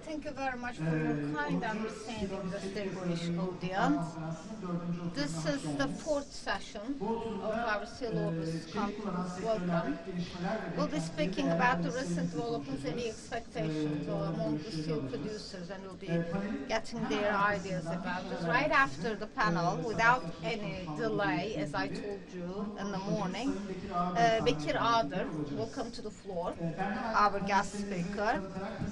Thank you very much for your kind understanding, distinguished audience. This is the fourth session of our SteelOrbis conference. Welcome. We'll be speaking about the recent developments and the expectations among the steel producers, and we'll be getting their ideas about this. Right after the panel, without any delay, as I told you in the morning, Bekir Adır will come to the floor, our guest speaker.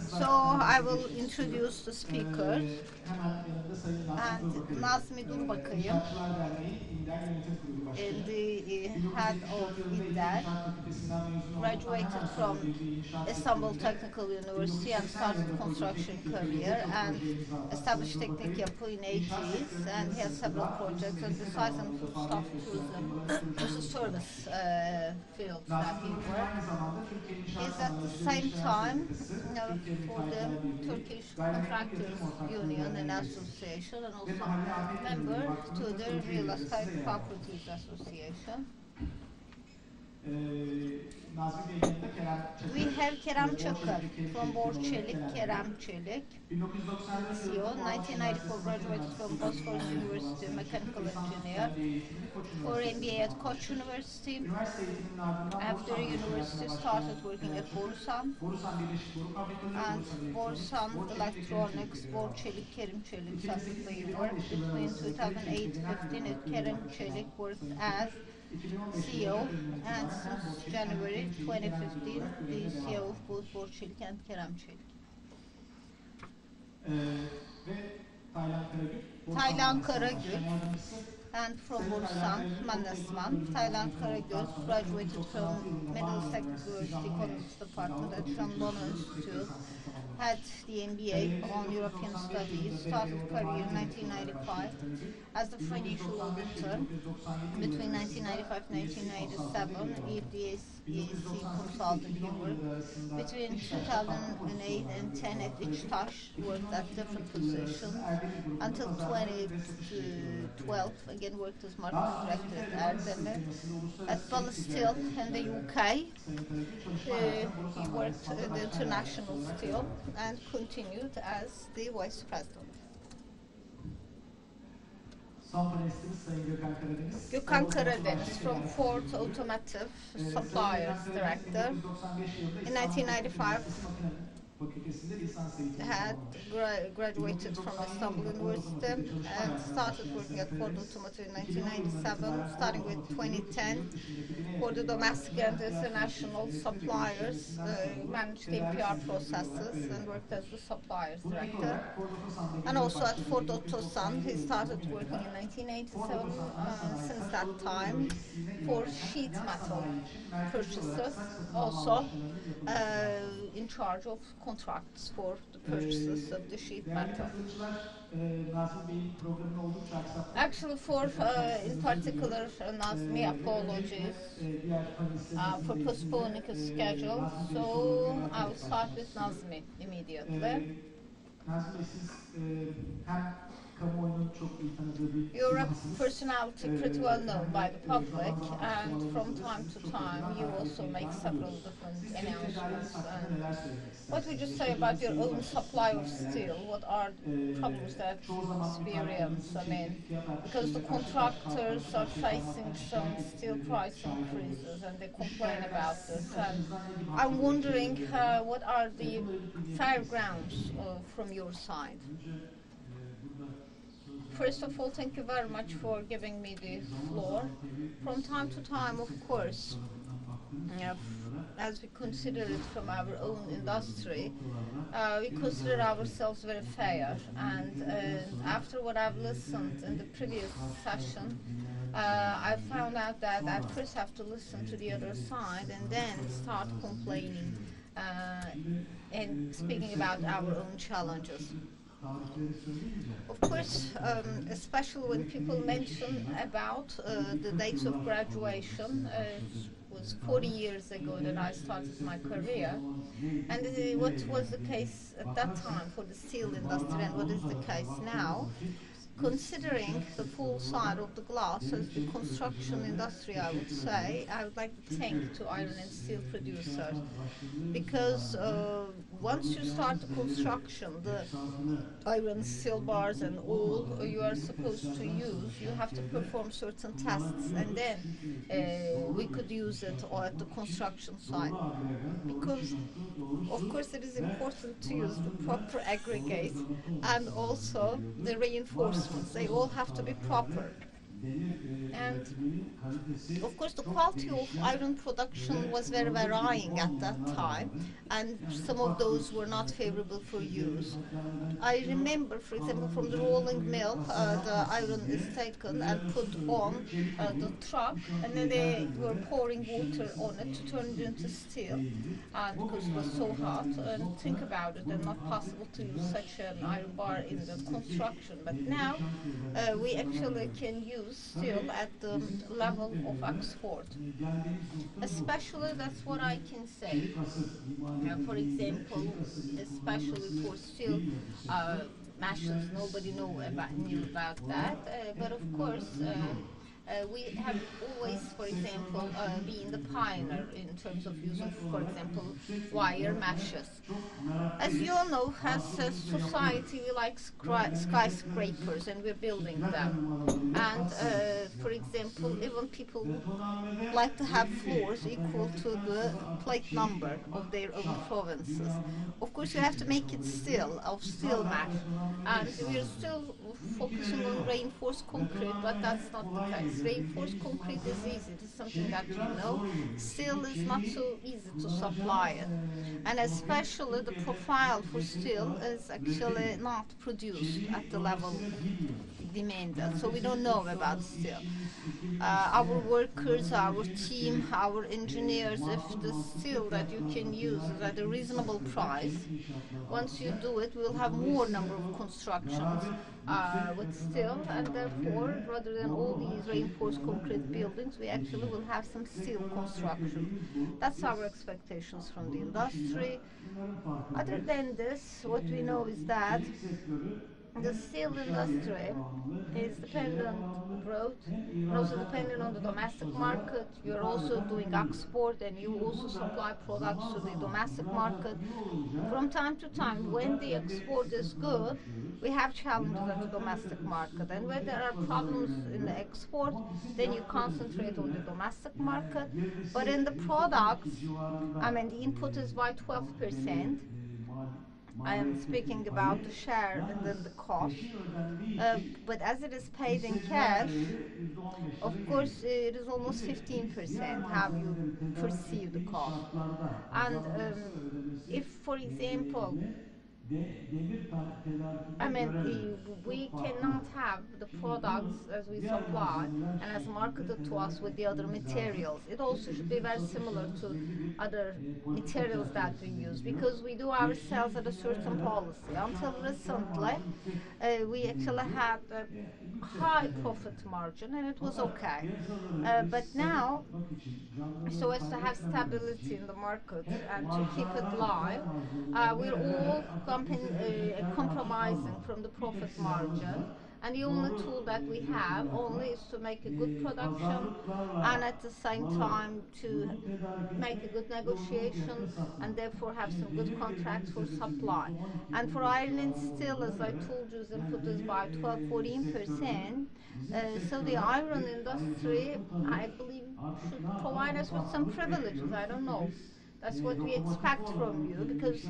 So I will introduce the speakers. And Nazmi Durbakayım, the head of İDDER, graduated from Istanbul Technical University and started construction career and established Teknik Yapı in 80s, and he has several projects, and besides in foodstuff tourism, was a service field that he worked. He's at the same time for the Turkish Contractors Union and Association, and also member to the Real Estate Properties Association. We have Kerem Çakır from Çelik, Kerem Çelik, CEO, 1994 graduated from Bosphorus University, mechanical engineer, for MBA at Koç University. After university, started working at Borusan, and Borusan Electronics, Çelik, Kerim Çelik, separately worked between 2008-15 at Kerem Çelik, worked as CEO, and since January 2015, the CEO of both Çelik and Kerem Çelik. Taylan Karagül, and from Borusan, Mannesmann. Taylan Karagül graduated from Middlesex University Economics Department at London Institute, had the MBA on European Studies, started career in 1995 as the financial auditor. Between 1995 and 1997, EAC consultant he worked. Between 2008 and 10 at İçtaş, worked at different positions. Until 2012, again worked as marketing director at Erdemir. At Steel in the UK, he worked in the international steel and continued as the vice president. Gökhan Karadeniz from Ford Automotive Suppliers Director. In 1995, had graduated from Istanbul University and started working at Ford Automotive in 1997, starting with 2010 for the domestic and international suppliers, managed the MPR processes and worked as the suppliers director. And also at Ford Otosan, he started working in 1987, since that time, for sheet metal purchases, also in charge of contracts for the purchases of the sheet metal. Actually, in particular, Nazmi, apologies for postponing his schedule, so I will start with Nazmi immediately. You're a personality pretty well known by the public, and from time to time you also make several different announcements. What would you say about your own supply of steel? What are the problems that you experience? I mean, because the contractors are facing some steel price increases and they complain about this. And I'm wondering what are the fair grounds from your side? First of all, thank you very much for giving me the floor. From time to time, of course, as we consider it from our own industry, we consider ourselves very fair. And after what I've listened in the previous session, I found out that I first have to listen to the other side and then start complaining and speaking about our own challenges. Of course, especially when people mention about the dates of graduation, it was 40 years ago that I started my career, and what was the case at that time for the steel industry and what is the case now, considering the full side of the glass as the construction industry, I would say, I would like to thank to iron and steel producers, because once you start the construction, the iron, steel bars and all you are supposed to use, you have to perform certain tests, and then we could use it at the construction site, because of course it is important to use the proper aggregate and also the reinforcements. They all have to be proper. And of course the quality of iron production was very varying at that time, and some of those were not favorable for use. I remember, for example, from the rolling mill, the iron is taken and put on the truck, and then they were pouring water on it to turn it into steel, and because it was so hot. And think about it, and not possible to use such an iron bar in the construction. But now we actually can use steel at the level of Oxford. Especially, that's what I can say. For example, especially for steel meshes, nobody knew about that. But of course, we have always, for example, been the pioneer in terms of using, for example, wire meshes. As you all know, as a society, we like skyscrapers, and we're building them. And for example, even people like to have floors equal to the plate number of their own provinces. Of course, you have to make it steel, of steel mesh, and we're still focusing on reinforced concrete, but that's not the case. Reinforced concrete is easy. It is something that you know. Steel is not so easy to supply it, and especially the profile for steel is actually not produced at the level demanded. So we don't know about steel. Our workers, our team, our engineers, if the steel that you can use is at a reasonable price, once you do it, we'll have more number of constructions with steel, and therefore, rather than all these reinforced concrete buildings, we actually will have some steel construction. That's our expectations from the industry. Other than this, what we know is that the steel industry is dependent on growth, and also dependent on the domestic market. You're also doing export, and you also supply products to the domestic market. From time to time, when the export is good, we have challenges at the domestic market, and when there are problems in the export, then you concentrate on the domestic market. But in the products, I mean, the input is by 12%. I am speaking about the share and then the cost. But as it is paid in cash, of course, it is almost 15% how you perceive the cost. And if, for example, I mean, we cannot have the products as we supply and as marketed to us with the other materials. It also should be very similar to other materials that we use, because we do our sales at a certain policy. Until recently, we actually had a high profit margin, and it was okay. But now, so as to have stability in the market and to keep it live, we're all compromising from the profit margin, and the only tool that we have only is to make a good production, and at the same time to make a good negotiation, and therefore have some good contracts for supply. And for iron and steel, as I told you, the input is by 12-14%. So the iron industry, I believe, should provide us with some privileges. I don't know. That's what we expect from you, because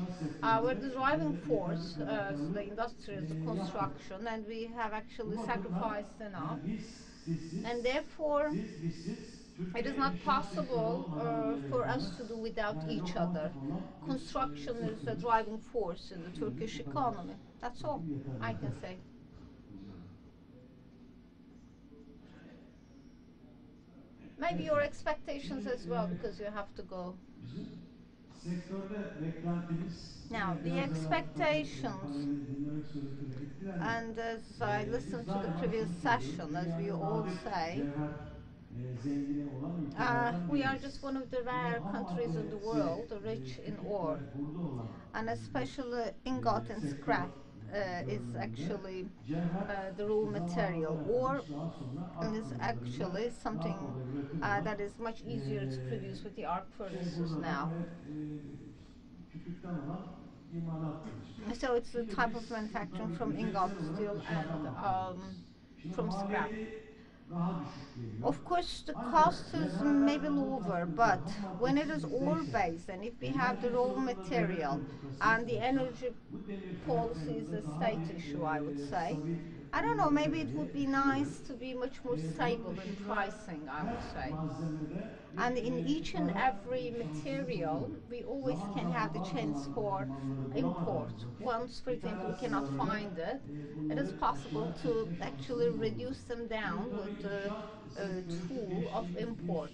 we're the driving force, the industry is the construction, and we have actually sacrificed enough. And therefore, it is not possible for us to do without each other. Construction is the driving force in the Turkish economy. That's all I can say. Maybe your expectations as well, because you have to go. Now, the expectations, and as I listened to the previous session, as we all say, we are just one of the rare countries in the world rich in ore, and especially ingot and scrap. is actually the raw material, or is actually something that is much easier to produce with the arc furnaces now. So it's a type of manufacturing from ingot steel and from scrap. Of course, the cost is maybe lower, but when it is ore-based and if we have the raw material and the energy policy is a state issue, I would say. I don't know, maybe it would be nice to be much more stable in pricing, I would say. And in each and every material, we always can have the chance for import. Once, for example, we cannot find it, it is possible to actually reduce them down with the tool of import.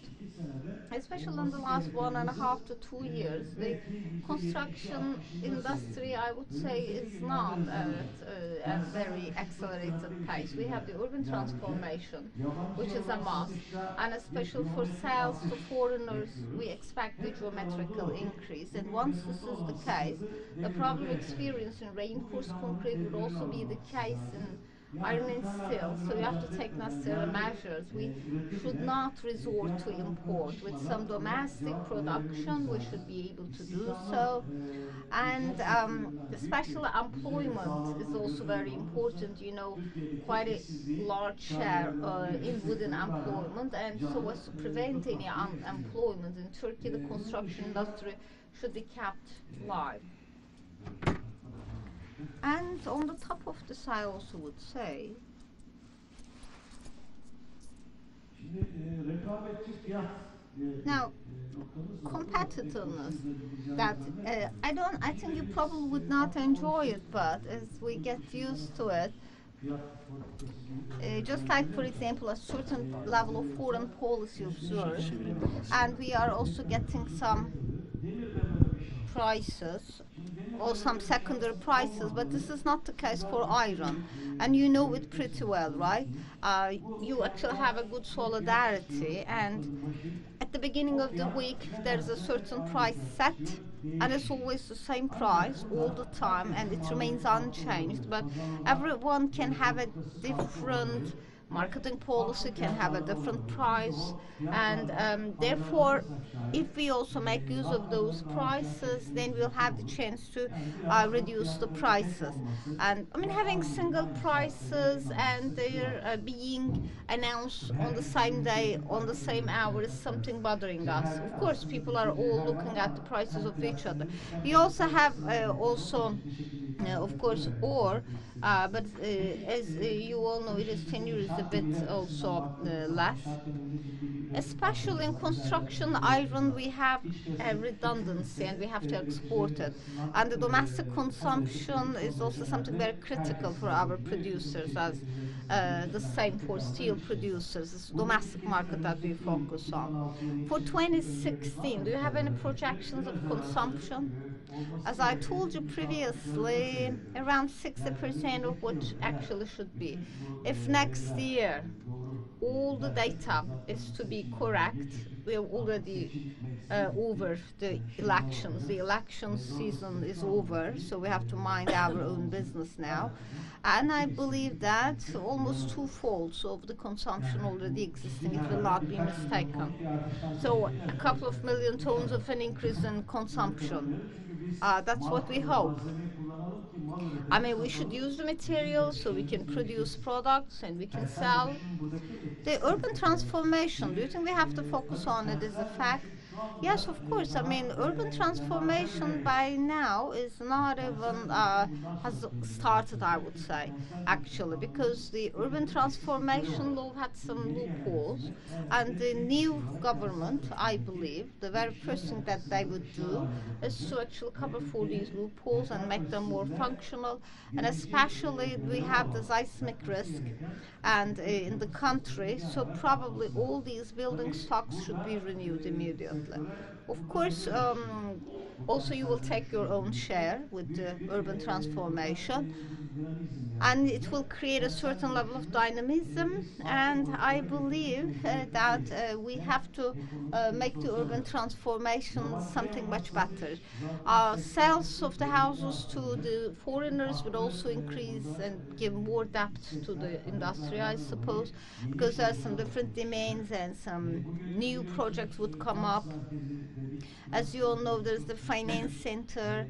Especially in the last 1.5 to 2 years, the construction industry, I would say, is not at a very accelerated pace. We have the urban transformation, which is a must, and especially for sales to foreigners, we expect the geometrical increase. And once this is the case, the problem experienced in reinforced concrete would also be the case in iron and steel, so we have to take necessary measures. We should not resort to import. With some domestic production, we should be able to do so. And especially employment is also very important, you know, quite a large share in wooden employment, and so as to prevent any unemployment in Turkey, the construction industry should be kept live. And on the top of this, I also would say now competitiveness, that I think you probably would not enjoy it, but as we get used to it, just like, for example, a certain level of foreign policy observed, and we are also getting some prices or some secondary prices, but this is not the case for iron, and you know it pretty well, right? You actually have a good solidarity, and at the beginning of the week there's a certain price set, and it's always the same price all the time, and it remains unchanged, but everyone can have a different marketing policy, can have a different price, and therefore if we also make use of those prices, then we'll have the chance to reduce the prices. And I mean, having single prices and they're being announced on the same day, on the same hour, is something bothering us. Of course, people are all looking at the prices of each other. We also have of course, ore, but as you all know, it is tenure is a bit also less. Especially in construction iron, we have a redundancy and we have to export it. And the domestic consumption is also something very critical for our producers, as the same for steel producers. It's the domestic market that we focus on. For 2016, do you have any projections of consumption? As I told you previously, around 60% of what actually should be. If next year all the data is to be correct, we are already over the elections. The election season is over, so we have to mind our own business now. And I believe that almost two-folds of the consumption already existing, it will not be mistaken. So a couple of million tons of an increase in consumption. That's what we hope. I mean, we should use the materials so we can produce products and we can sell. The urban transformation, do you think we have to focus on it as a fact? Yes, of course. I mean, urban transformation by now is not even has started, I would say, actually, because the urban transformation law had some loopholes, and the new government, I believe, the very first thing that they would do is to actually cover for these loopholes and make them more functional, and especially we have the seismic risk and in the country, so probably all these building stocks should be renewed immediately. Of course, also you will take your own share with the urban transformation, and it will create a certain level of dynamism. And I believe that we have to make the urban transformation something much better. Sales of the houses to the foreigners would also increase and give more depth to the industry, I suppose, because there are some different demands and some new projects would come up. As you all know, there's the finance center.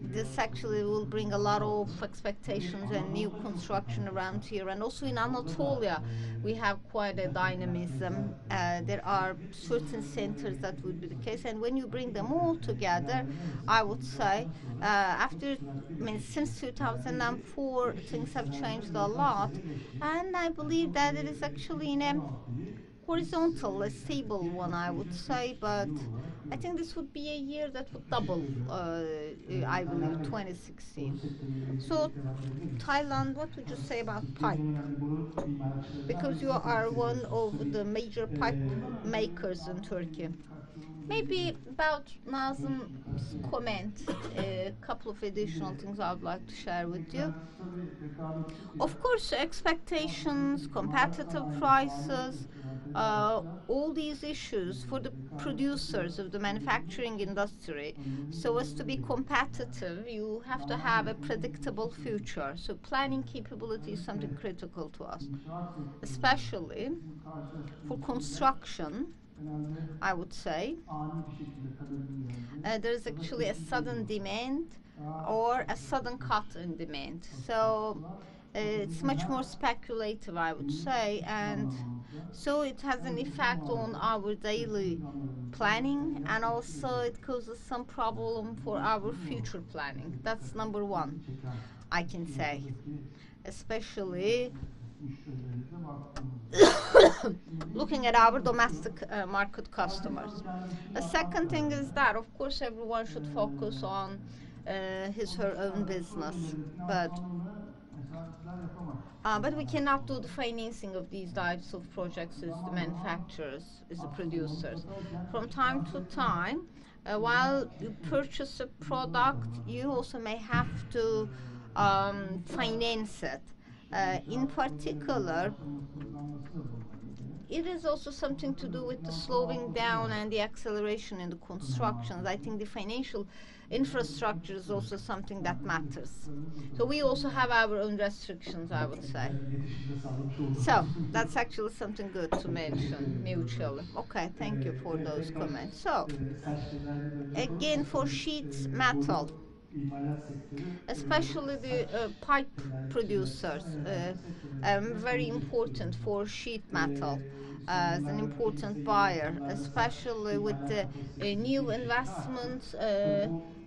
This actually will bring a lot of expectations and new construction around here. And also in Anatolia, we have quite a dynamism. There are certain centers that would be the case. And when you bring them all together, I would say, since 2004, things have changed a lot. And I believe that it is actually in a horizontal, a stable one, I would say, but I think this would be a year that would double, I believe, 2016. So, Thailand, what would you say about pipe? Because you are one of the major pipe makers in Turkey. Maybe about Nazım's comment, a couple of additional things I would like to share with you. Of course, expectations, competitive prices, all these issues for the producers of the manufacturing industry. So as to be competitive, you have to have a predictable future. So planning capability is something critical to us, especially for construction, I would say. There's actually a sudden demand or a sudden cut in demand. So it's much more speculative, I would say, and so it has an effect on our daily planning, and also it causes some problem for our future planning. That's number one, I can say, especially looking at our domestic market customers. The second thing is that, of course, everyone should focus on her own business, but we cannot do the financing of these types of projects as the manufacturers, as the producers. From time to time, while you purchase a product, you also may have to finance it. In particular, it is also something to do with the slowing down and the acceleration in the constructions. I think the financial infrastructure is also something that matters. So we also have our own restrictions, I would say. So that's actually something good to mention mutually. Okay, thank you for those comments. So again, for sheet metal, especially the pipe producers, very important for sheet metal as an important buyer, especially with the new investments.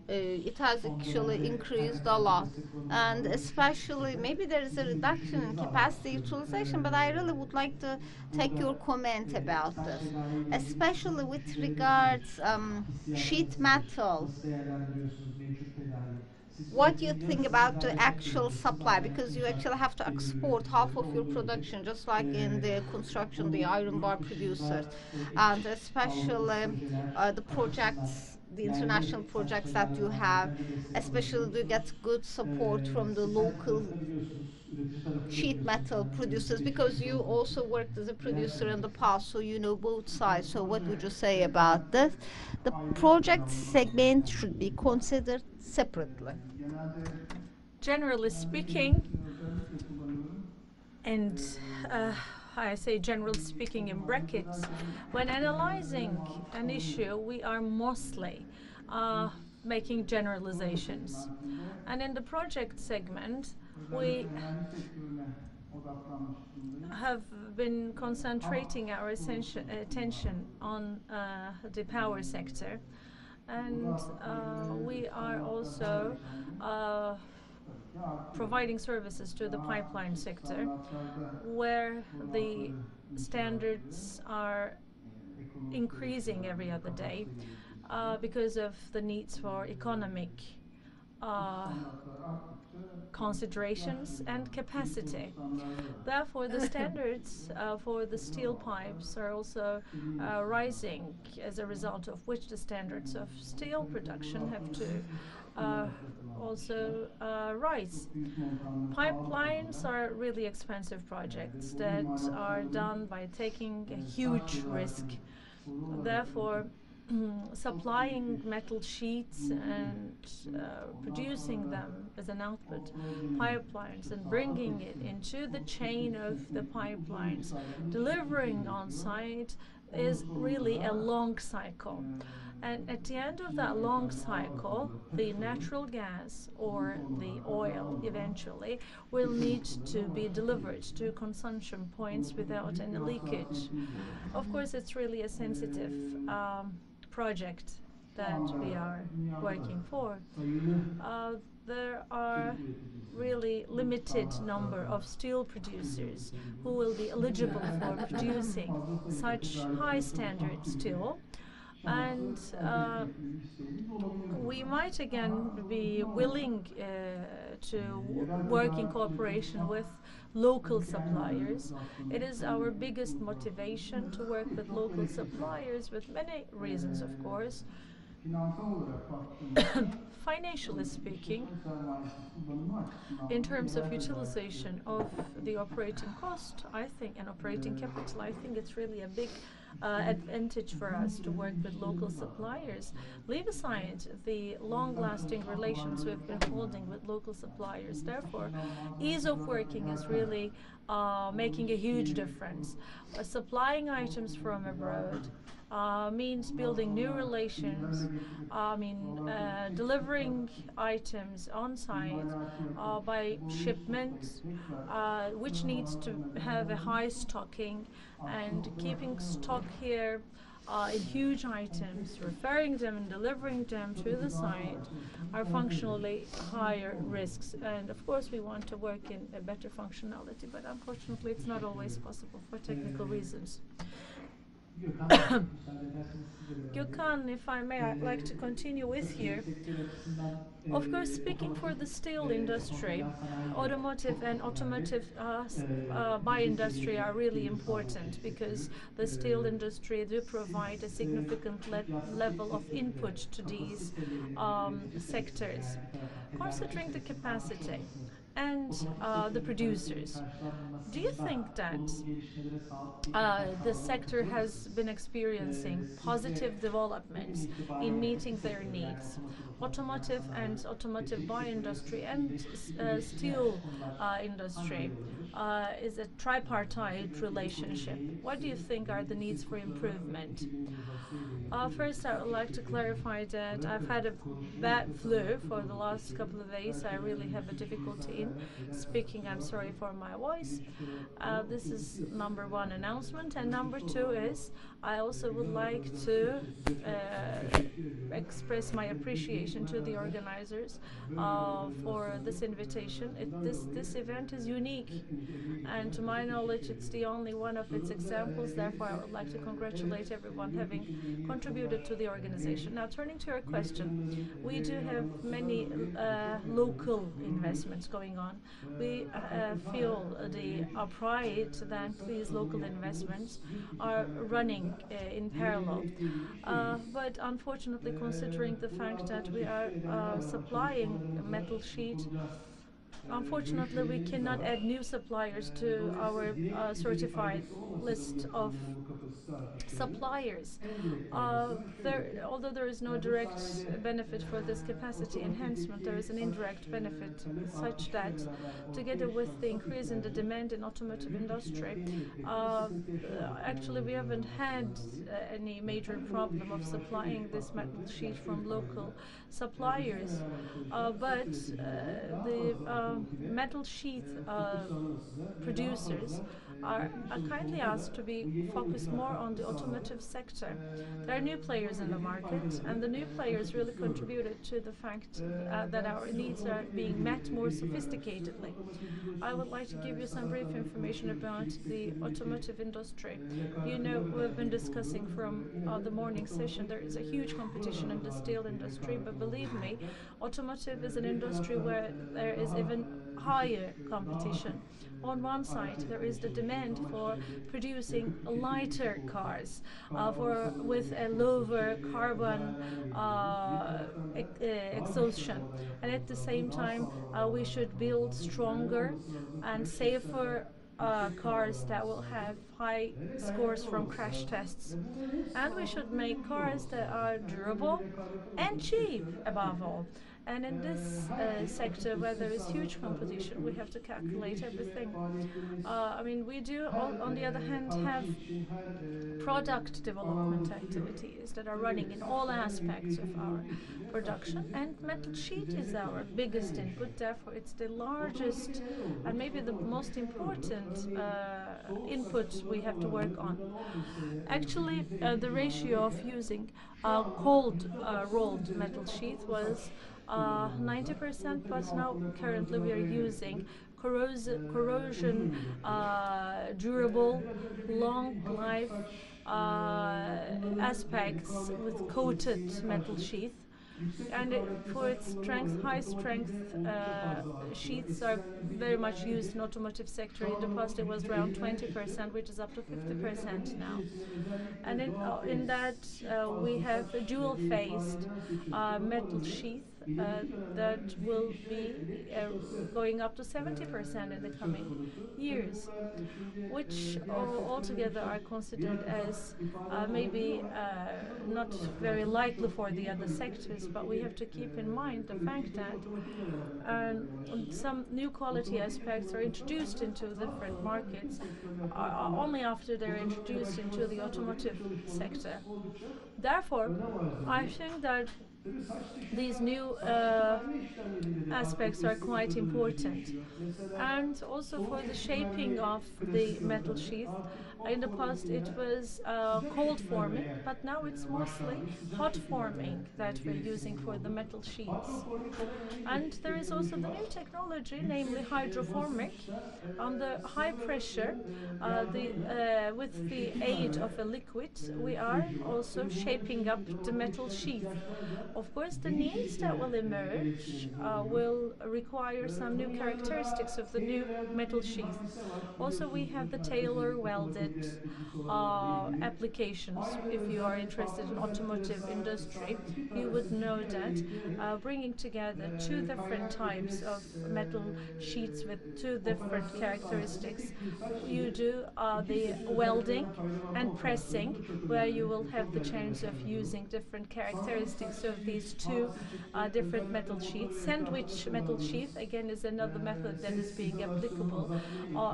It has actually increased a lot, and especially maybe there is a reduction in capacity utilization, but I really would like to take your comment about this, especially with regards sheet metal. What do you think about the actual supply? Because you actually have to export half of your production, just like in the construction, the iron bar producers, and especially the projects, the international projects that you have, especially to get good support from the local sheet metal producers, because you also worked as a producer in the past, so you know both sides. So what would you say about this? The project segment should be considered separately. Generally speaking, and I say generally speaking in brackets, when analyzing an issue, we are mostly making generalizations. And in the project segment, we have been concentrating our attention on the power sector, and we are also providing services to the pipeline sector, where the standards are increasing every other day because of the needs for economic uh, considerations and capacity. Therefore, the standards for the steel pipes are also rising, as a result of which the standards of steel production have to also rise. Pipelines are really expensive projects that are done by taking a huge risk. Therefore, supplying metal sheets and producing them as an output pipelines and bringing it into the chain of the pipelines, delivering on site, is really a long cycle. And at the end of that long cycle, the natural gas or the oil eventually will need to be delivered to consumption points without any leakage. Of course, it's really a sensitive project that we are working for. There are really limited number of steel producers who will be eligible for producing such high standard steel, and we might again be willing to work in cooperation with local suppliers. It is our biggest motivation to work with local suppliers, with many reasons, of course. Financially speaking, in terms of utilization of the operating cost, I think, and operating capital, I think it's really a big advantage for us to work with local suppliers. Leave aside the long-lasting relations we've been holding with local suppliers. Therefore, ease of working is really making a huge difference. Supplying items from abroad means building new relations, delivering items on site by shipment, which needs to have a high stocking, and keeping stock here in huge items, referring them and delivering them to the site are functionally higher risks. And of course, we want to work in a better functionality, but unfortunately, it's not always possible for technical reasons. Gökhan, if I may, I'd like to continue with you. Of course, speaking for the steel industry, automotive and automotive by industry are really important, because the steel industry do provide a significant level of input to these sectors. Considering the capacity and the producers, do you think that the sector has been experiencing positive developments in meeting their needs? Automotive and automotive by industry and steel industry is a tripartite relationship. What do you think are the needs for improvement? First, I would like to clarify that I've had a bad flu for the last couple of days. I really have a difficulty in speaking. I'm sorry for my voice. This is number one announcement. And number two is, I also would like to express my appreciation to the organizers for this invitation. This event is unique, and to my knowledge, it's the only one of its examples. Therefore, I would like to congratulate everyone having contributed to the organization. Now, turning to your question, we do have many local investments going on. We feel the pride that these local investments are running in parallel. But unfortunately, considering the fact that we are supplying metal sheet, unfortunately, we cannot add new suppliers to our certified list of suppliers. Although there is no direct benefit for this capacity enhancement, there is an indirect benefit, such that together with the increase in the demand in automotive industry, actually we haven't had any major problem of supplying this metal sheet from local suppliers. But the metal sheet producers are kindly asked to be focused more more on the automotive sector. There are new players in the market, and the new players really contributed to the fact that our needs are being met more sophisticatedly. I would like to give you some brief information about the automotive industry. You know, we've been discussing from the morning session, there is a huge competition in the steel industry, but believe me, automotive is an industry where there is even higher competition. On one side, there is the demand for producing lighter cars with a lower carbon exhaustion, and at the same time, we should build stronger and safer cars that will have high scores from crash tests. And we should make cars that are durable and cheap above all. And in this sector where there is huge competition, we have to calculate everything. I mean, we do, on the other hand, have product development activities that are running in all aspects of our production, and metal sheet is our biggest input, therefore it's the largest and maybe the most important input we have to work on. Actually, the ratio of using cold rolled metal sheet was 90%, but now currently we are using corrosion durable, long life aspects with coated metal sheath. And for its strength, high strength sheaths are very much used in automotive sector. In the past it was around 20%, which is up to 50% now. And in that we have a dual-faced metal sheath that will be going up to 70% in the coming years, which altogether are considered as maybe not very likely for the other sectors, but we have to keep in mind the fact that some new quality aspects are introduced into different markets only after they're introduced into the automotive sector. Therefore, I think that these new aspects are quite important. And also for the shaping of the metal sheath, in the past it was cold forming, but now it's mostly hot forming that we're using for the metal sheets. And there is also the new technology, namely hydroformic. On the high pressure, with the aid of a liquid, we are also shaping up the metal sheath. Of course, the needs that will emerge will require some new characteristics of the new metal sheath. Also, we have the tailor welded applications. If you are interested in automotive industry, you would know that bringing together two different types of metal sheets with two different characteristics, you do the welding and pressing, where you will have the chance of using different characteristics of these two different metal sheets. Sandwich metal sheath again is another method that is being applicable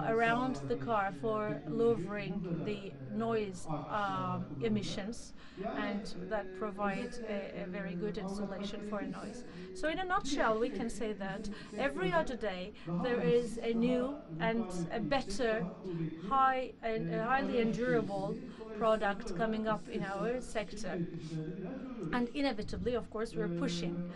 around the car for lowering the noise emissions, and that provides a very good insulation for noise. So in a nutshell, we can say that every other day there is a new and a better, highly endurable product coming up in our sector. And inevitably, of course, we're pushing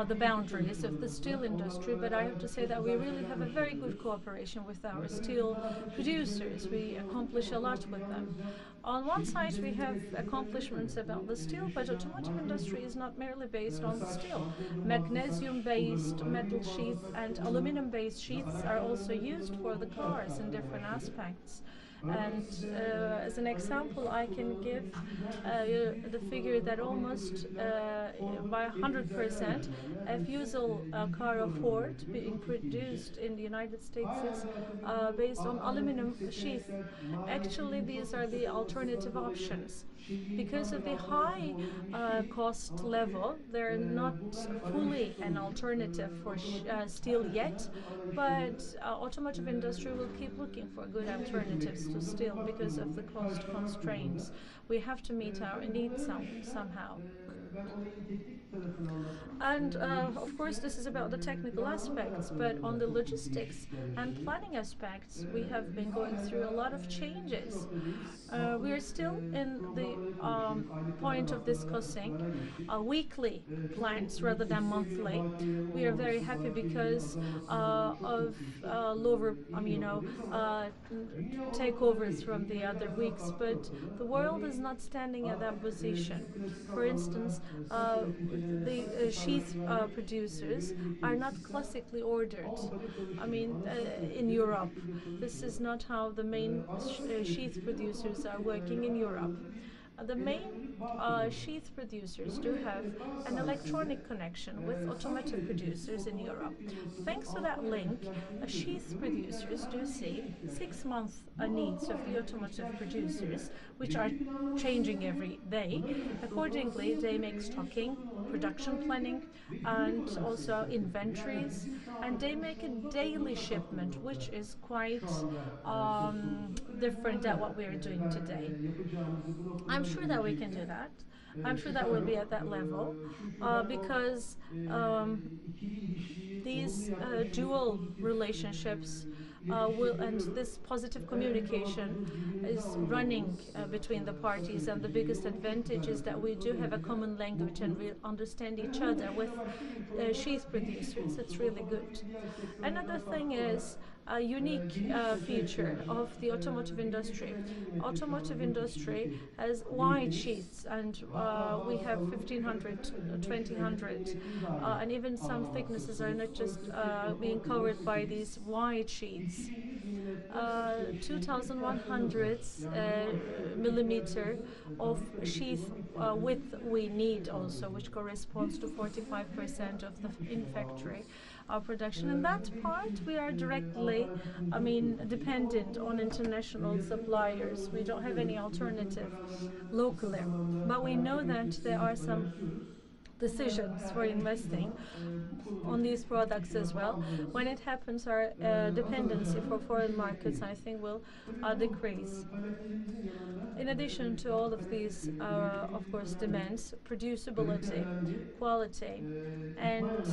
the boundaries of the steel industry, but I have to say that we really have a very good cooperation with our steel producers. We accomplish a lot with them. On one side, we have accomplishments about the steel, but automotive industry is not merely based on the steel. Magnesium-based metal sheath and aluminum-based sheaths are also used for the cars in different aspects. And as an example, I can give the figure that almost by 100%, a Fusel car of Ford being produced in the United States is based on aluminum sheath. Actually, these are the alternative options. Because of the high cost level, they're not fully an alternative for steel yet, but automotive industry will keep looking for good alternatives to steel because of the cost constraints. We have to meet our needs somehow. And of course, this is about the technical aspects, but on the logistics and planning aspects, we have been going through a lot of changes. We are still in the point of discussing weekly plans rather than monthly. We are very happy because of lower, takeovers from the other weeks, but the world is not standing at that position. For instance, the sheath producers are not classically ordered. In Europe, this is not how the main sheath producers are working in Europe. The main sheath producers do have an electronic connection with automotive producers in Europe. Thanks to that link, sheath producers do see 6 month needs of the automotive producers, which are changing every day. Accordingly, they make stocking, production planning, and also inventories, and they make a daily shipment, which is quite different than what we are doing today. I'm sure that we can do that. I'm sure that we'll be at that level because these dual relationships and this positive communication is running between the parties, and the biggest advantage is that we do have a common language and we understand each other with sheath producers. It's really good. Another thing is a unique feature of the automotive industry. Automotive industry has wide sheaths, and we have 1500, 2000, and even some thicknesses are not just being covered by these wide sheets. 2100 millimeter of sheath width we need also, which corresponds to 45% of the in-factory production. In that part, we are directly, dependent on international suppliers. We don't have any alternative locally. But we know that there are some decisions for investing on these products as well. When it happens, our dependency for foreign markets, I think, will decrease. In addition to all of these, of course, demands, producibility, quality, and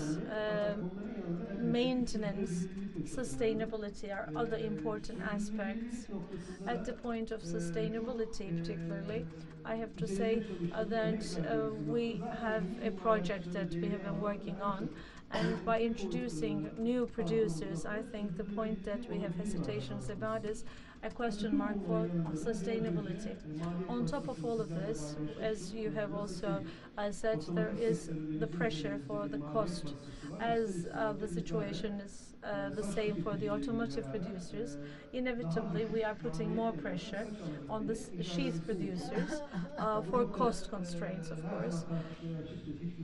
maintenance, sustainability are other important aspects. At the point of sustainability, particularly, I have to say that we have a project that we have been working on, and by introducing new producers, I think the point that we have hesitations about is a question mark for sustainability. On top of all of this, as you have also said, there is the pressure for the cost, as the situation is the same for the automotive producers. Inevitably, we are putting more pressure on the sheath producers for cost constraints, of course.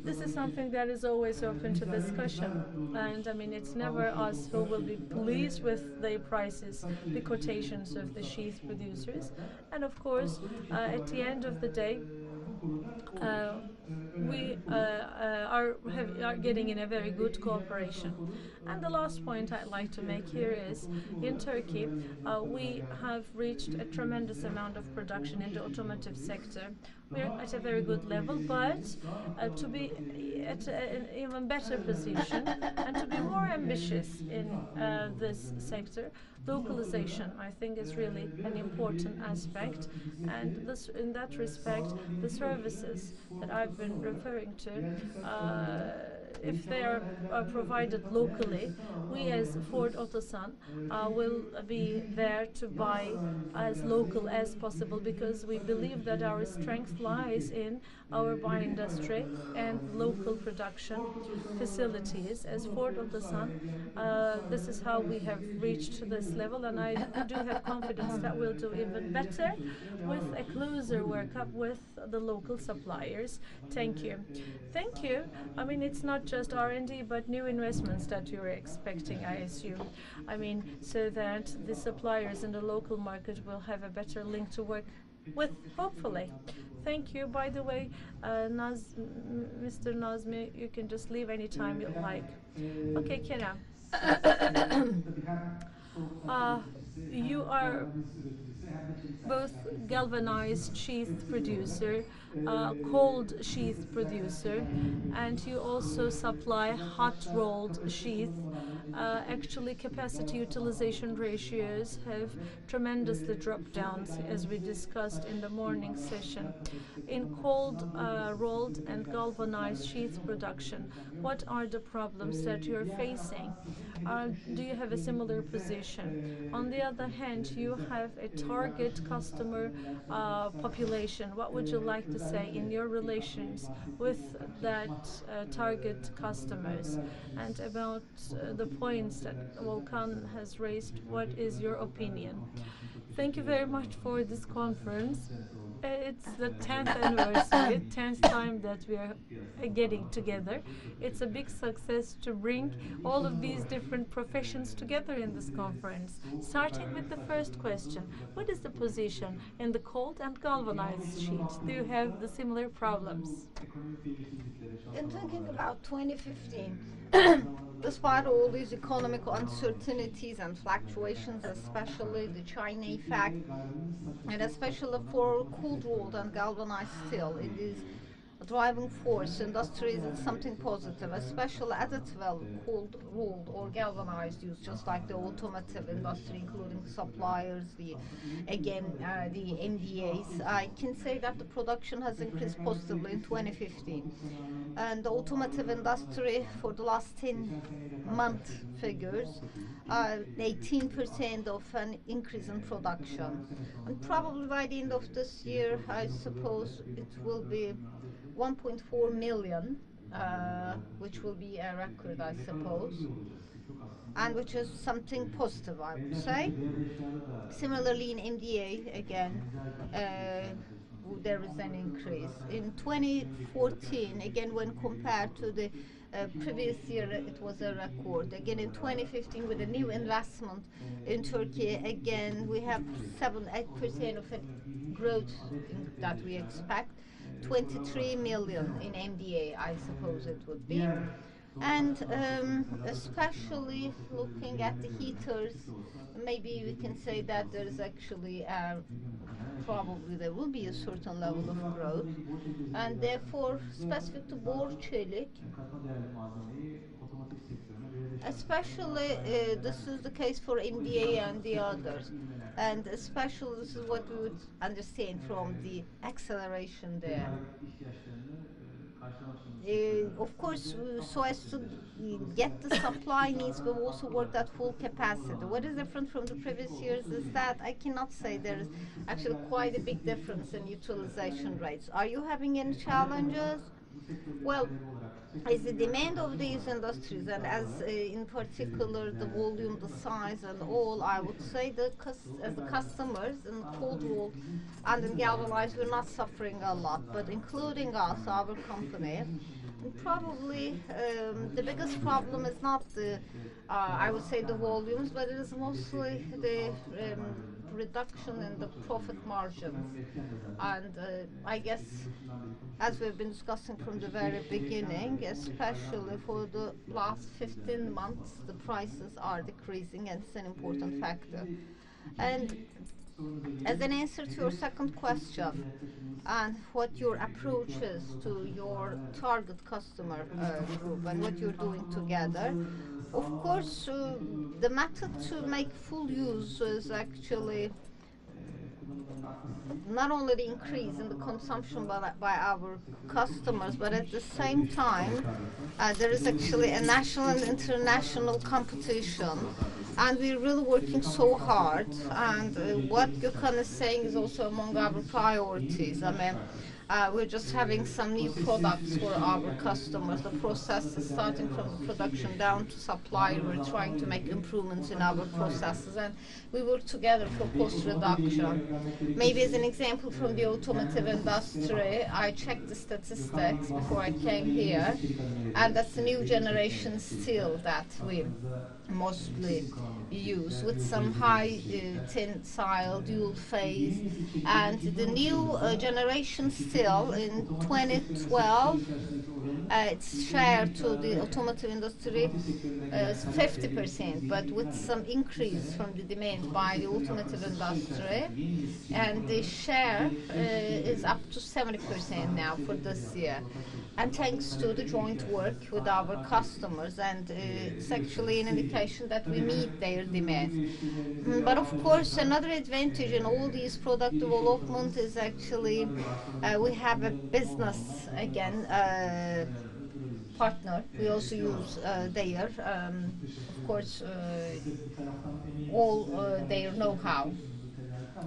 This is something that is always open to discussion, and it's never us who will be pleased with the prices, the quotations of the sheath producers, and of course, at the end of the day, we are getting in a very good cooperation. And the last point I'd like to make here is, in Turkey, we have reached a tremendous amount of production in the automotive sector. We're at a very good level, but to be at an even better position and to be more ambitious in this sector, localization, I think, is really an important aspect. And this, in that respect, the services that I've been referring to, if they are provided locally, we as Ford Otosan will be there to buy as local as possible, because we believe that our strength lies in our wine industry and local production facilities. As Ford Otosan, this is how we have reached this level, and I do have confidence that we'll do even better with a closer workup with the local suppliers. Thank you. Thank you. It's not just R&D, but new investments that you're expecting, I assume. So that the suppliers in the local market will have a better link to work with, hopefully. Thank you. By the way, Mr. Nazmi, you can just leave anytime you like. Okay, Kerem. You are both galvanized sheath producer, cold sheath producer, and you also supply hot rolled sheath. Actually, capacity utilization ratios have tremendously dropped down, as we discussed in the morning session. In cold rolled and galvanized sheath production, what are the problems that you're facing? Do you have a similar position? On the other hand, you have a target customer population. What would you like to say in your relations with that target customers? And about the points that Volkan has raised, what is your opinion? Thank you very much for this conference. It's the 10th anniversary, 10th time that we are getting together. It's a big success to bring all of these different professions together in this conference. Starting with the first question, what is the position in the cold and galvanized sheets? Do you have the similar problems? In thinking about 2015, despite all these economic uncertainties and fluctuations, especially the China effect, and especially for cold rolled and galvanized steel in this driving force industries, it's something positive, especially as it's well cold rolled or galvanized use, just like the automotive industry, including suppliers, the MDAs. I can say that the production has increased positively in 2015, and the automotive industry for the last 10 month figures 18% of an increase in production, and probably by the end of this year I suppose it will be 1.4 million, which will be a record, I suppose, and which is something positive, I would say. Similarly, in MDA, again, there is an increase. In 2014, again, when compared to the previous year, it was a record. Again, in 2015, with a new investment in Turkey, again, we have 7-8% of a growth that we expect. 23 million in MDA, I suppose it would be. And especially looking at the heaters, maybe we can say that there is actually probably there will be a certain level of growth, and therefore specific to Çelik, especially this is the case for MDA and the others, and especially this is what we would understand from the acceleration there. Of course, so as to get the supply needs, we've also worked at full capacity. What is different from the previous years is that I cannot say there is actually quite a big difference in utilization rates. Are you having any challenges? Well, as the demand of these industries, and as in particular the volume, the size, and all, I would say that as the customers in cold rolled and in galvanized, we're not suffering a lot. But including us, our company, probably the biggest problem is not the, I would say, the volumes, but it is mostly the reduction in the profit margins. And I guess, as we've been discussing from the very beginning, especially for the last 15 months, the prices are decreasing, and it's an important factor. And as an answer to your second question, and what your approach is to your target customer group and what you're doing together, of course, the method to make full use is actually not only the increase in the consumption by our customers, but at the same time, there is actually a national and international competition, and we're really working so hard. And what Gökhan is saying is also among our priorities. I mean, we're just having some new products for our customers. The process is starting from the production down to supply. We're trying to make improvements in our processes, and we work together for cost reduction. Maybe as an example from the automotive industry, I checked the statistics before I came here, and that's the new generation steel that we mostly use, with some high tensile dual phase, and the new generation steel still in 2012, its share to the automotive industry is 50%, but with some increase from the demand by the automotive industry, and the share is up to 70% now for this year. And thanks to the joint work with our customers, and it's actually an indication that we meet their demand. But of course, another advantage in all these product development is actually we have a business again partner. We also use their, of course, all their know-how.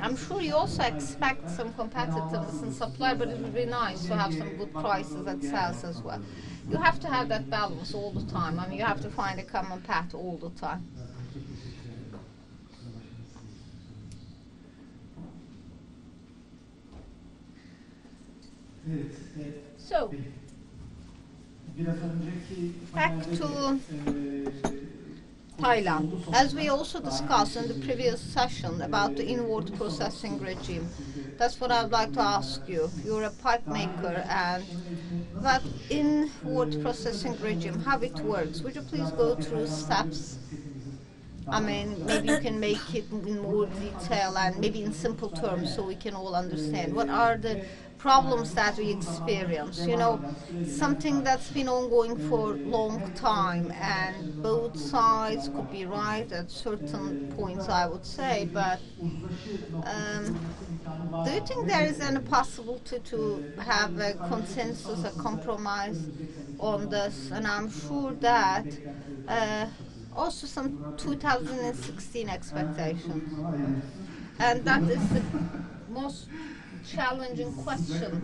I'm sure you also expect some competitiveness in supply, but it would be nice to have some good prices at sales as well. You have to have that balance all the time. I mean, you have to find a common path all the time. So, back to Taylan. As we also discussed in the previous session about the inward processing regime, that's what I'd like to ask you. You're a pipe maker, and that inward processing regime, how it works. Would you please go through steps? I mean, maybe you can make it in more detail and maybe in simple terms so we can all understand. What are the problems that we experience? You know, something that's been ongoing for a long time, and both sides could be right at certain points, I would say, but do you think there is any possibility to have a consensus, a compromise on this? And I'm sure that also some 2016 expectations. And that is the most challenging question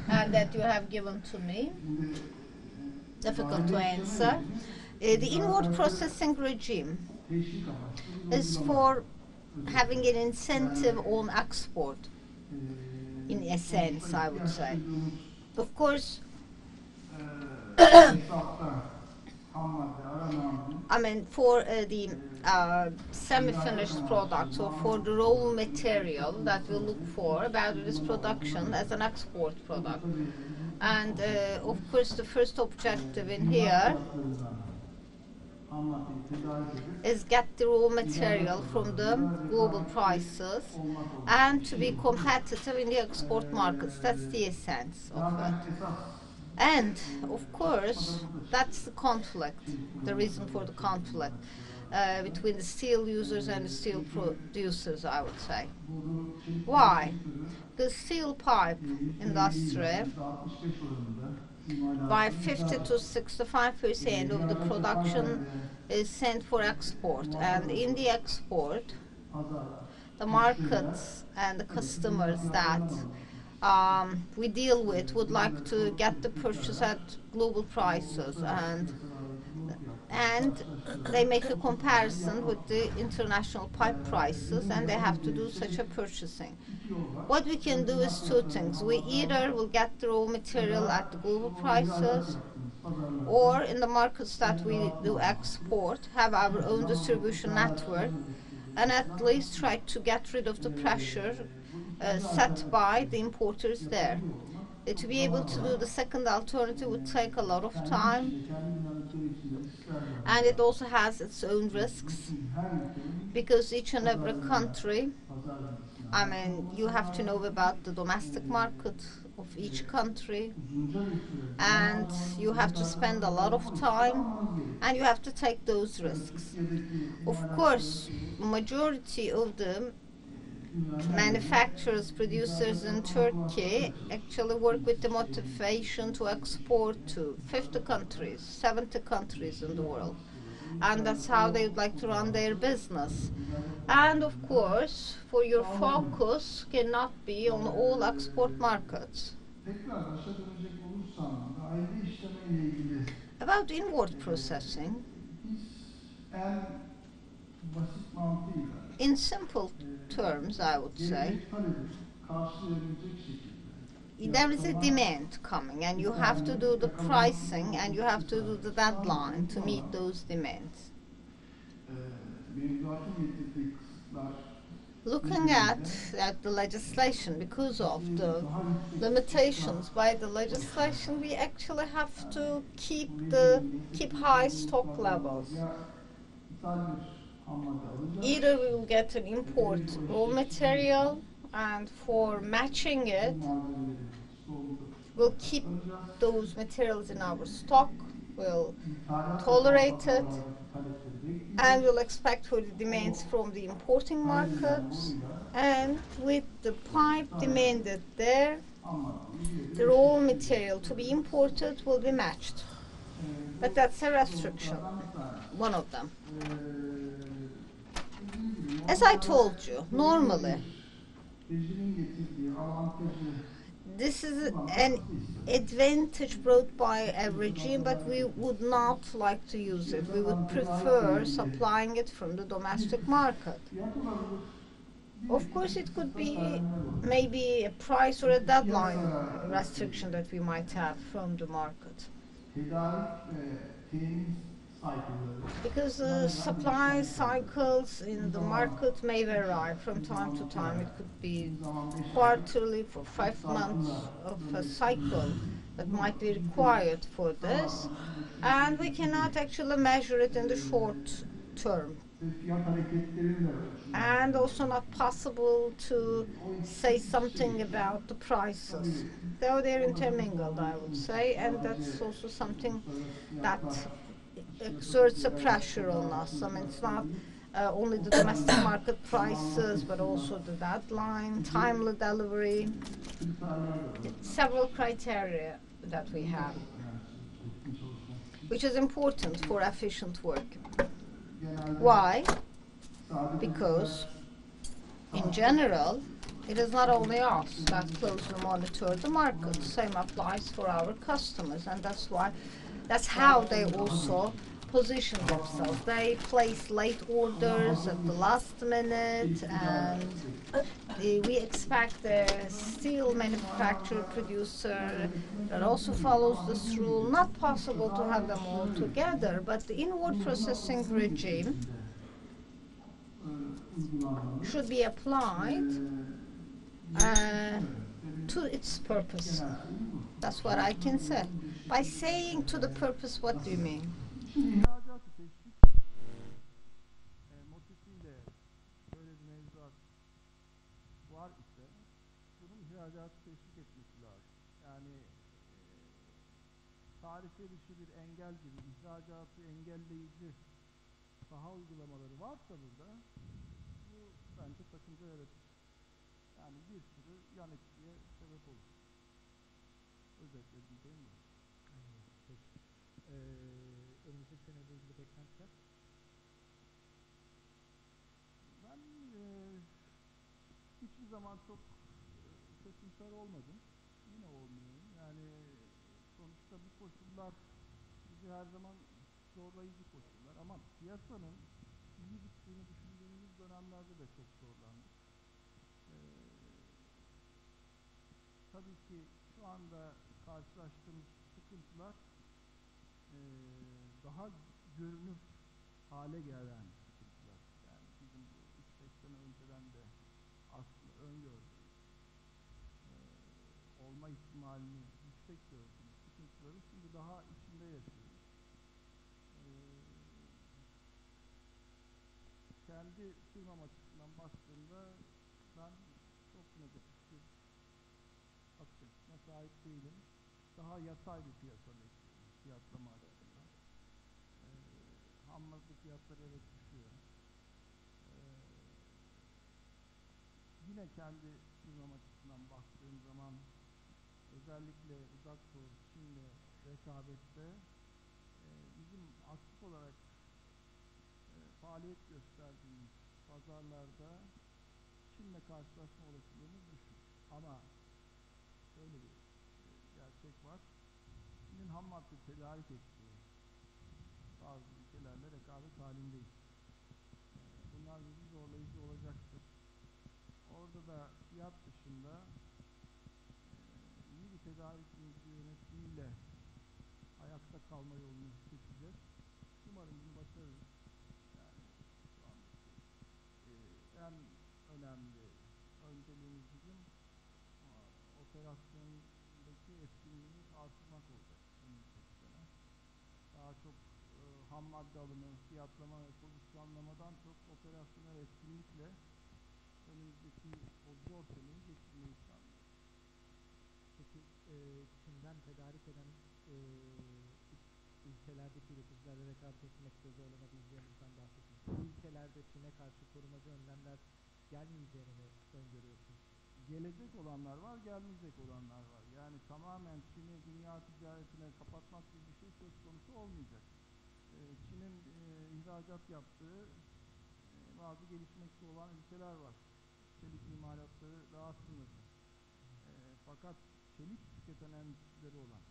that you have given to me. Difficult to answer. The inward processing regime is for having an incentive on export, in a sense, I would say. Of course, I mean, for the semi-finished products, or for the raw material that we look for about this production as an export product. And of course, the first objective in here is get the raw material from the global prices and to be competitive in the export markets. That's the essence of it. And of course, that's the conflict, the reason for the conflict between the steel users and the steel producers, I would say. Why? The steel pipe industry, by 50 to 65% of the production is sent for export, and in the export, the markets and the customers that we deal with would like to get the purchase at global prices, and they make a comparison with the international pipe prices, and they have to do such a purchasing. What we can do is two things. We either will get the raw material at the global prices, or in the markets that we do export, have our own distribution network, and at least try to get rid of the pressure set by the importers there. To be able to do the second alternative would take a lot of time, and it also has its own risks, because each and every country, I mean, you have to know about the domestic market of each country, and you have to spend a lot of time, and you have to take those risks. Of course, majority of the manufacturers, producers in Turkey actually work with the motivation to export to 50 countries, 70 countries in the world. And that's how they would like to run their business. And of course, for your focus cannot be on all export markets. About inward processing, in simple terms, I would say, there is a demand coming, and you have to do the pricing, and you have to do the deadline to meet those demands. looking at the legislation, because of the limitations by the legislation, we actually have to keep high stock levels. Either we will get an import raw material, and for matching it, we'll keep those materials in our stock, we'll tolerate it, and we'll expect for the demands from the importing markets. And with the pipe demanded there, the raw material to be imported will be matched. But that's a restriction, one of them. As I told you, normally, this is an advantage brought by a regime, but we would not like to use it. We would prefer supplying it from the domestic market. Of course, it could be maybe a price or a deadline restriction that we might have from the market. Because the supply cycles in the market may vary from time to time. It could be quarterly for 5 months of a cycle that might be required for this, and we cannot actually measure it in the short term. And also not possible to say something about the prices, though they're intermingled, I would say, and that's also something that exerts a pressure on us. I mean, it's not only the domestic market prices, but also the deadline, timely delivery, several criteria that we have, which is important for efficient work. Why? Because, in general, it is not only us that closely monitor the market. Same applies for our customers, and that's how they also position themselves. They place late orders at the last minute, and we expect the steel manufacturer, producer that also follows this rule. Not possible to have them all together, but the inward processing regime should be applied to its purpose. That's what I can say. By saying to the purpose, what do you mean? Tarife dışı bir engel gibi ihracatı engelleyici saha uygulamaları varsa burada, bu bence sakınca yaratır. Yani bir sürü yan etkiye sebep olur. Özetledim değil mi? Peki. Önümüzdeki seneyle ilgili beklentiler? Ben hiçbir zaman çok kötümser olmadım. Yine olmuyorum. Yani sonuçta bu koşullar bizi her zaman zorlayıcı koşullar, ama piyasanın iyi gittiğini düşündüğümüz dönemlerde de çok zorlandık. Tabii ki şu anda karşılaştığımız sıkıntılar daha görünür hale gelen sıkıntılar. Yani bizim bu 3-5 sene önceden de aslında öngördüğümüz, olma ihtimalini yüksek gördüğümüz sıkıntıları şimdi daha içinde yaşıyoruz. Kendi firmam açısından baktığımda ben çok negatif bir bakış açısına sahip değilim. Daha yatay bir piyasa bekliyorum fiyatlama açısından. Ham madde fiyatları evet düşüyor. Yine kendi firmam açısından baktığım zaman özellikle Uzak Doğu, Çin'le rekabette bizim aktif olarak faaliyet gösterdiğimiz pazarlarda Çin'le karşılaşma olasılığımız düşük. Ama şöyle bir gerçek var. Çin'in ham madde tedarik ettiği bazı ülkelerle rekabet halindeyiz. Bunlar bizi zorlayıcı olacaktır. Orada da fiyat dışında iyi bir tedarik zinciri yönetimiyle ayakta kalma yolunu seçeceğiz. Umarım bunu başarırız. Yani şu andaki en önemli. Önceliğimiz bizim operasyondaki etkinliği artırmak olacak önümüzdeki sene. Daha çok ham madde alımı, fiyatlama ve pozisyonlamadan çok operasyonel etkinlikle önümüzdeki o zor seneyi geçirmeyi planlıyoruz. Peki Çin'den tedarik eden ülkelerdeki üreticilerle rekabet etmekte zorlanabileceğimizden bahsettiniz. Bu ülkelerde Çin'e karşı korumacı önlemler gelmeyeceğini mi öngörüyorsunuz? Gelecek olanlar var, gelmeyecek olanlar var. Yani tamamen Çin'i dünya ticaretine kapatmak gibi bir şey söz konusu olmayacak. Çin'in ihracat yaptığı bazı gelişmekte olan ülkeler var. Çelik imalatları daha sınırlı. Fakat çelik tüketen endüstrileri olan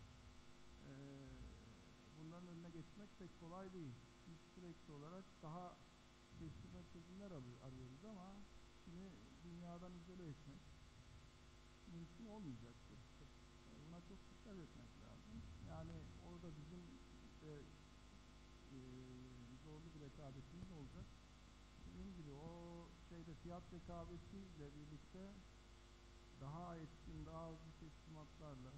bunların önüne geçmek pek kolay değil. Biz sürekli olarak daha kestirme çözümler arıyoruz ama Çin'i dünyadan izole etmek mümkün olmayacaktır. Buna çok dikkat etmek lazım. Yani orada bizim de zorlu bir rekabetimiz olacak. Dediğim gibi o fiyat rekabetiyle birlikte daha etkin, daha hızlı teslimatlarla,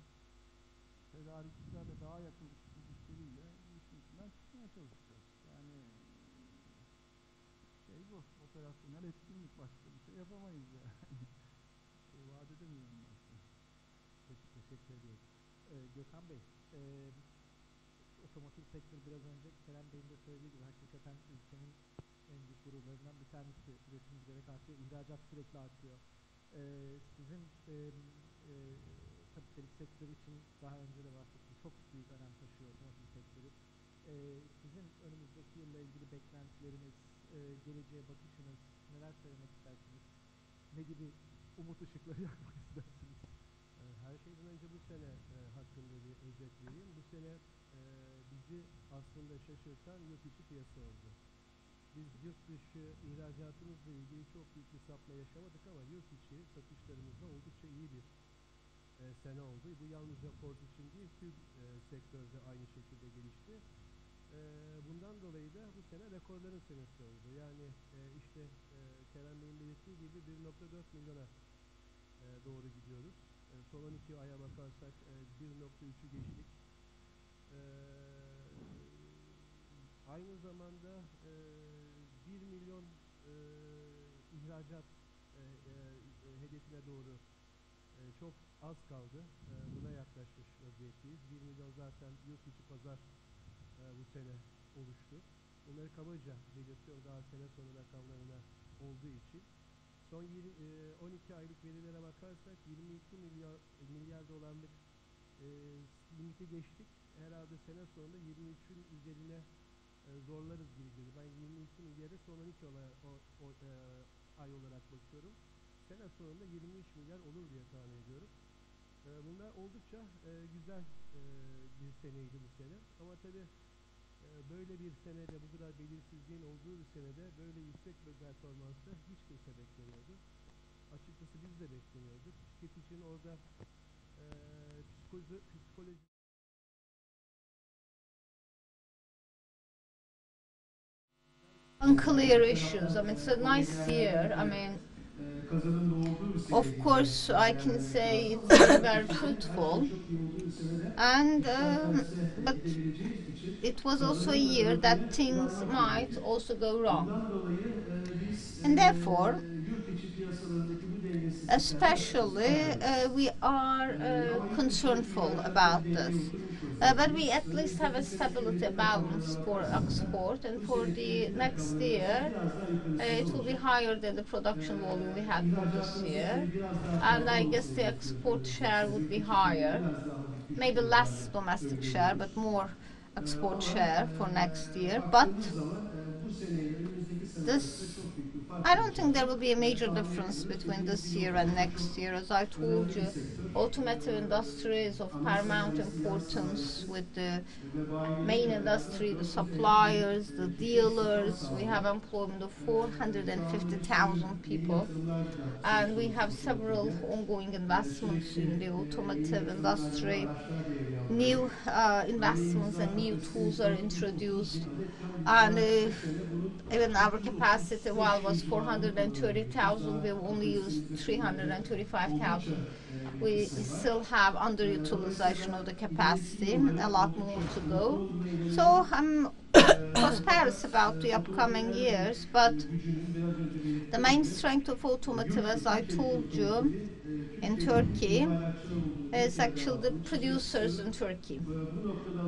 tedarikçilerle daha yakın ilişkileriyle bu işin içinden çıkmaya çalışacağız. Yani bu, operasyonel etkinlik, başka bir şey yapamayız yani. Vaat edemiyorum başka. Peki, teşekkür ediyorum. Gökhan Bey, otomotiv sektörü biraz önce Kerem Bey'in de söylediği gibi hakikaten ülkenin en büyük gururlarından bir tanesi. Üretim giderek artıyor, ihracat sürekli artıyor. Sizin tabii çelik sektörü için daha önce de bahsettim, çok büyük önem taşıyor otomotiv sektörü. Sizin önümüzdeki yılla ilgili beklentileriniz, geleceğe bakışınız, neler söylemek istersiniz? Ne gibi umut ışıkları yakmak istersiniz? Her şeyden önce bu sene hakkında bir özet vereyim. Bu sene bizi aslında şaşırtan yurt içi piyasa oldu. Biz yurt dışı ihracatımızla ilgili çok büyük bir sapma yaşamadık ama yurt içi satışlarımızda oldukça iyi bir sene oldu. Bu yalnızca Ford için değil, tüm sektörde aynı şekilde gelişti. Bundan dolayı da bu sene rekorların senesi oldu. Yani Kerem Bey'in belirttiği gibi 1.4 milyona doğru gidiyoruz. Son 12 aya bakarsak 1.3'ü geçtik. Aynı zamanda 1 milyon ihracat hedefine doğru çok az kaldı. Buna yaklaşmış vaziyetteyiz. 1 milyon zaten yurt içi pazar bu sene oluştu. Bunları kabaca belirtiyorum daha sene sonu rakamlarına olduğu için. Son 12 aylık verilere bakarsak 22 milyar dolarlık limiti geçtik. Herhalde sene sonunda 23'ün üzerine zorlarız gibi geliyor. Ben 22 milyarı son 12 ay olarak bakıyorum. Sene sonunda 23 milyar olur diye tahmin ediyorum. Bunlar oldukça güzel bir seneydi bu sene. Ama tabii böyle bir senede, bu kadar belirsizliğin olduğu bir senede böyle yüksek bir performansı hiç kimse beklemiyordu. Açıkçası biz de beklemiyorduk. Tüketicinin orada psikoloji unclear issues. I mean, it's a nice year. I mean, of course, I can say it's very fruitful, and but it was also a year that things might also go wrong, and therefore, especially, we are concernful about this. But we at least have a stability balance for export, and for the next year it will be higher than the production volume we had for this year, and I guess the export share would be higher, maybe less domestic share but more export share for next year. But this, I don't think there will be a major difference between this year and next year. As I told you, automotive industry is of paramount importance with the main industry, the suppliers, the dealers. We have employment of 450,000 people, and we have several ongoing investments in the automotive industry. New investments and new tools are introduced, and even our capacity, while was 430,000. We've only used 335,000. We still have underutilization of the capacity, a lot more to go. So I'm prosperous about the upcoming years, but the main strength of automotive, as I told you, in Turkey is actually the producers in Turkey,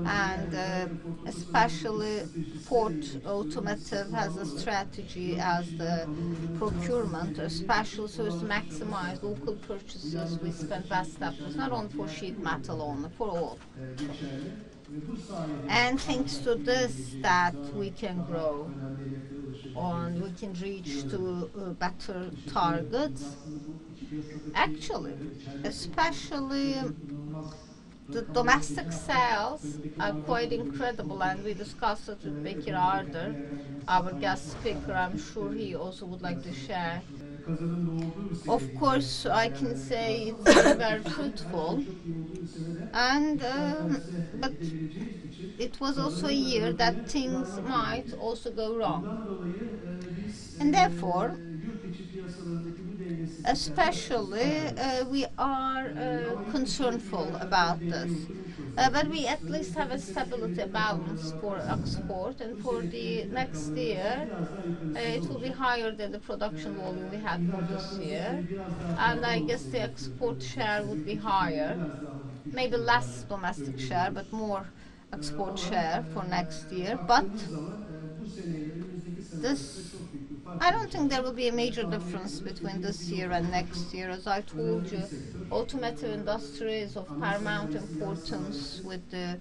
and especially Ford Automotive has a strategy as the procurement, especially so as to maximize local purchases. We spend vast efforts not only for sheet metal, only for all. And thanks to this, that we can grow and we can reach to better targets. Actually, especially the domestic sales are quite incredible, and we discussed it with Bekir Ardır, our guest speaker. I'm sure he also would like to share. Of course, I can say it's very fruitful, and but it was also a year that things might also go wrong, and therefore, especially, we are concernful about this. But we at least have a stability balance for export, and for the next year it will be higher than the production volume we had for this year, and I guess the export share would be higher, maybe less domestic share but more export share for next year. But this, I don't think there will be a major difference between this year and next year. As I told you, automotive industry is of paramount importance with the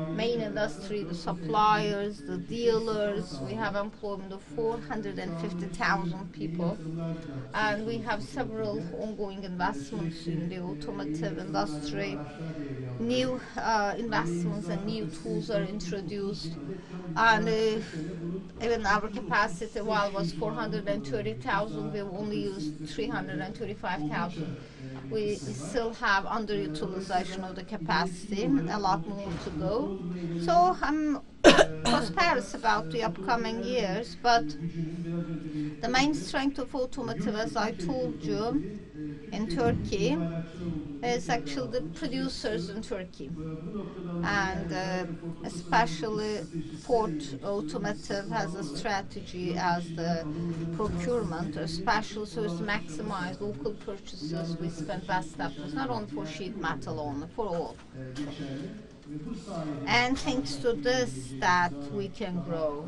main industry, the suppliers, the dealers. We have employment of 450,000 people, and we have several ongoing investments in the automotive industry. New investments and new tools are introduced, and even our capacity, while it was 430,000, we've only used 335,000. We still have underutilization of the capacity, a lot more to go. So I'm prosperous about the upcoming years, but the main strength of automotive, as I told you, in Turkey is actually the producers in Turkey, and especially Ford Automotive has a strategy as the procurement, especially so as to maximize local purchases. We spend vast efforts not only for sheet metal, only for all. And thanks to this, that we can grow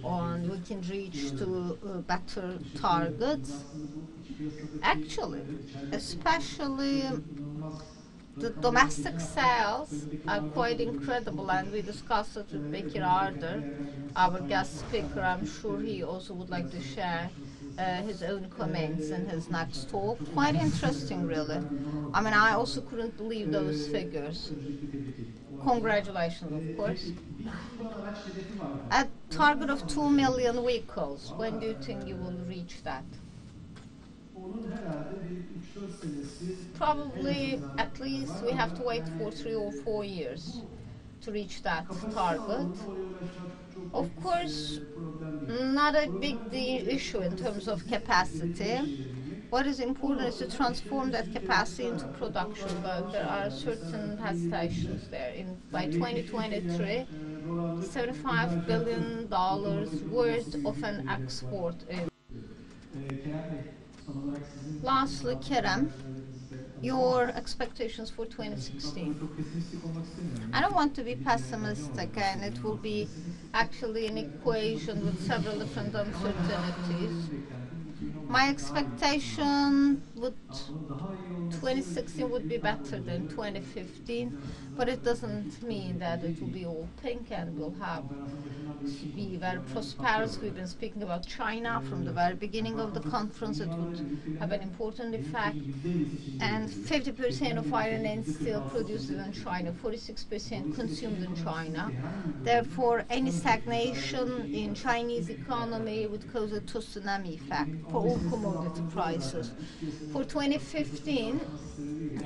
and we can reach to better targets. Actually, especially the domestic sales are quite incredible, and we discussed it with Bekir Ardır, our guest speaker. I'm sure he also would like to share his own comments in his next talk. Quite interesting, really. I mean, I also couldn't believe those figures. Congratulations, of course. A target of 2 million vehicles. When do you think you will reach that? Probably at least we have to wait for 3 or 4 years to reach that target. Of course, not a big issue in terms of capacity. What is important is to transform that capacity into production, but there are certain hesitations there. By 2023, $75 billion worth of an export. Lastly, Kerem, your expectations for 2016. I don't want to be pessimistic, and it will be actually an equation with several different uncertainties. My expectation would 2016 would be better than 2015, but it doesn't mean that it will be all pink and we'll have be very prosperous. We've been speaking about China from the very beginning of the conference. It would have an important effect. And 50% of iron and steel produced in China, 46% consumed in China. Therefore, any stagnation in Chinese economy would cause a tsunami effect for all commodity prices. For 2015,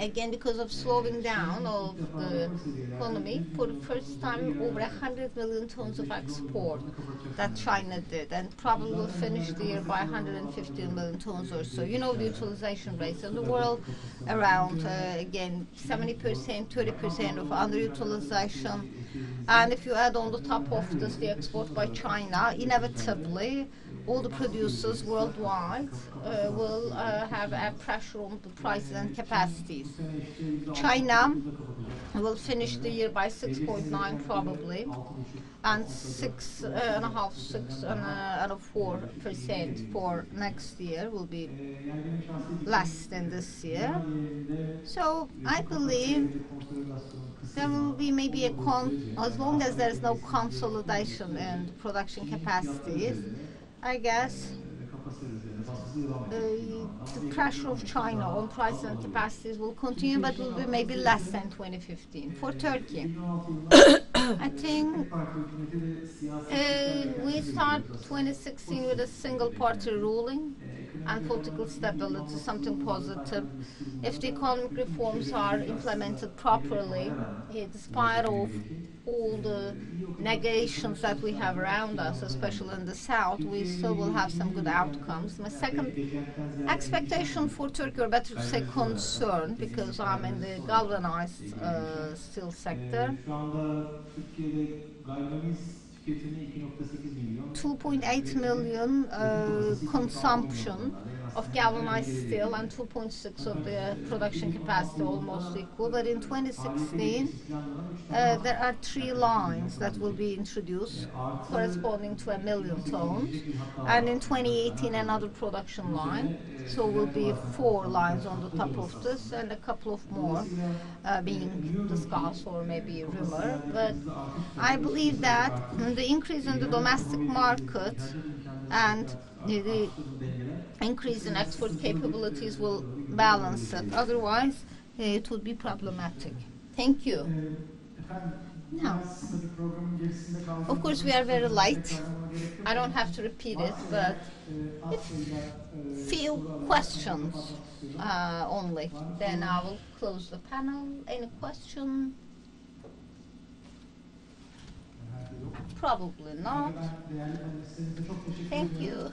again because of slowing down of the economy, for the first time over 100 million tons of export that China did, and probably will finish the year by 115 million tons or so. You know the utilization rates in the world around, again, 70%, 30% of underutilization. And if you add on the top of this the export by China, inevitably all the producers worldwide will have a pressure on the prices and capacities. China will finish the year by 6.9 probably, and 6.5, 6.4% for next year will be less than this year. So I believe there will be maybe as long as there is no consolidation in production capacities, I guess the pressure of China on prices and capacities will continue, but will be maybe less than 2015. For Turkey, I think we start 2016 with a single party ruling and political stability, something positive. If the economic reforms are implemented properly, despite of all the negations that we have around us, especially in the south, we still will have some good outcomes. My second expectation for Turkey, or better to say concern, because I'm in the galvanized steel sector, 2.8 million consumption of galvanized steel and 2.6 of the production capacity, almost equal. But in 2016, there are 3 lines that will be introduced corresponding to 1 million tons, and in 2018 another production line. So will be 4 lines on the top of this, and a couple of more being discussed or maybe rumor. But I believe that the increase in the domestic market and the increase in export capabilities will balance it. Otherwise, it would be problematic. Thank you. Now, of course, we are very light. I don't have to repeat it, but few questions only. Then I will close the panel. Any question? Probably not. Thank you.